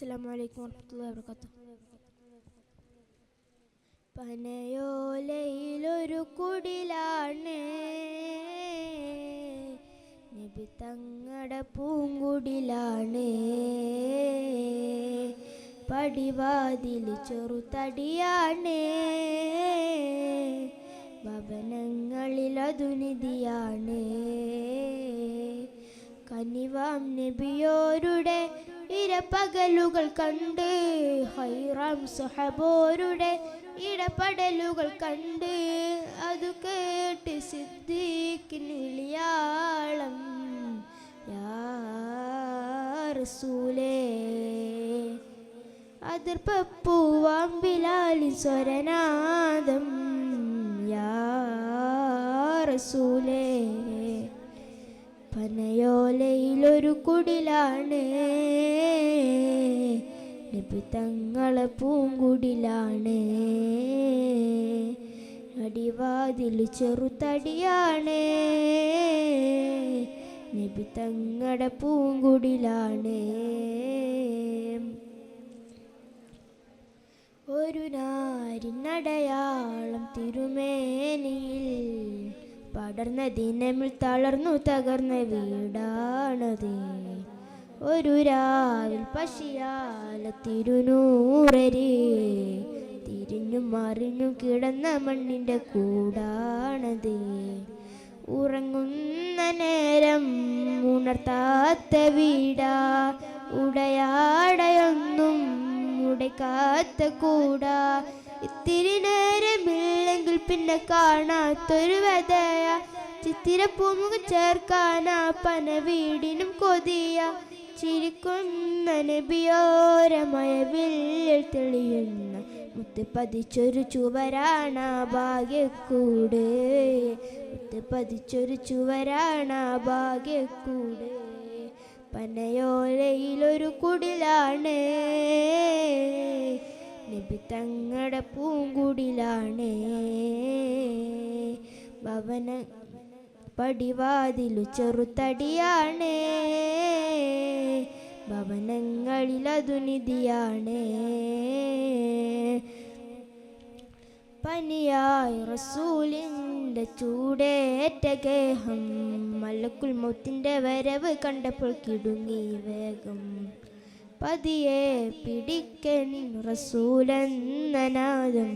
അസ്സലാമു അലൈക്കും വറഹ്മത്തുള്ളാഹി വബറകാതുഹു. പനയോലയിലൊരു കുടിലാണ് നബി തങ്ങടെ പൂങ്കുടിലാണ്. പടിവാതിൽ ചെറുതടിയാണ്, ഭവനങ്ങളിലതു നിധിയാണ്. കനിവാം നബിയോരുടെ ഇരപകലുകൾ കണ്ട്, ഹൈറാം സഹബോരുടെ ഇടപെടലുകൾ കണ്ട്, അതു കേട്ട് സിദ്ദീഖിന് വിളിയാളം യാ റസൂലേ. അതിർപ്പൂവാം ബിലാലിൻ സ്വരനാദം യാ റസൂലേ. പനയോലയിലൊരു കുടിലാണ് നബി തങ്ങളെ പൂങ്കുടിലാണ്. അടിവാതിൽ ചെറുതടിയാണ്, നബി തങ്ങളുടെ പൂങ്കുടിലാണ്. ഒരു നാരിനടയാളം തിരുമേനിയിൽ പടർന്ന ദിനമിൽ തളർന്നു തകർന്ന വീടാണത്. ഒരു രാവിൽ പശിയാല തിരുനൂറര് തിരിഞ്ഞും മറിഞ്ഞും കിടന്ന മണ്ണിൻ്റെ കൂടാണത്. ഉറങ്ങുന്ന നേരം ഉണർത്താത്ത വീടാ, ഉടയാടയൊന്നും ഉടയ്ക്കാത്ത കൂടാ. ഇത്തിരി നേരമില്ലെങ്കിൽ പിന്നെ കാണാത്തൊരു വ്യതയ, ചിത്തിരപ്പൂമുഖ ചേർക്കാനാ പന വീടിനും കൊതിയ. ചിരിക്കുന്ന നബിയോരമയവിൽ തെളിയുന്ന മുത്ത് പതിച്ചൊരു ചുവരാണ ഭാഗ്യക്കൂട്. മുത്ത് പതിച്ചൊരു ചുവരാണ ഭാഗ്യക്കൂട്. പനയോലയിലൊരു കുടിലാണ് നബി തങ്ങളുടെ പൂങ്കുടിലാണ്. ഭവന പടിവാതിലു ചെറുതടിയാണ്, ഭവനങ്ങളിലതു നിധിയാണ്. പനിയായി റസൂലിൻ്റെ ചൂടേറ്റ ഗേഹം, മലക്കുൽ മൗത്തിൻ്റെ വരവ് കണ്ടപ്പോൾ കിടുങ്ങി വേഗം. പതിയെ പിടിക്കൻ റസൂലെന്ന നാദം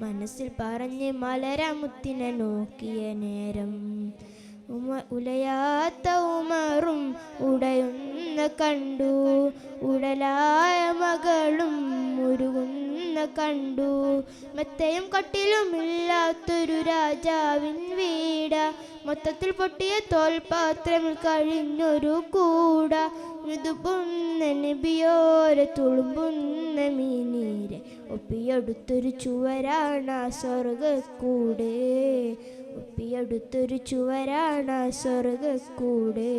മനസ്സിൽ പറഞ്ഞ് മലരമുത്തിനെ നോക്കിയ നേരം. ഉലയാത്ത ഉമറും ഉടയുന്ന കണ്ടു, ഉടലായ മകളും ഉരുകുന്ന കണ്ടു. മെത്തയും കട്ടിലുമില്ലാത്തൊരു രാജാവിൻ വീട, മൊത്തത്തിൽ പൊട്ടിയ തോൽപാത്രമിൽ കഴിഞ്ഞൊരു കൂട. മൃദുപുന്ന നബിയോരെ തുളുമ്പുന്ന മീനീരെ ഒപ്പിയെടുത്തൊരു ചുവരാണ സ്വർഗക്കൂട്. ഒപ്പിയെടുത്തൊരു ചുവരാണ സ്വർഗക്കൂട്.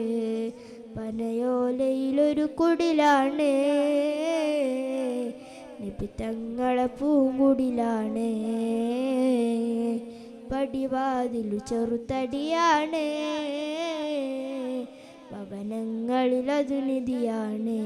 പനയോലയിലൊരു കുടിലാണ് നബി തങ്ങളെ പൂങ്കുടിലാണ്. പടിവാതിലു ചെറുതടിയാണ്, ഭവനങ്ങളിലതു നിധിയാണ്.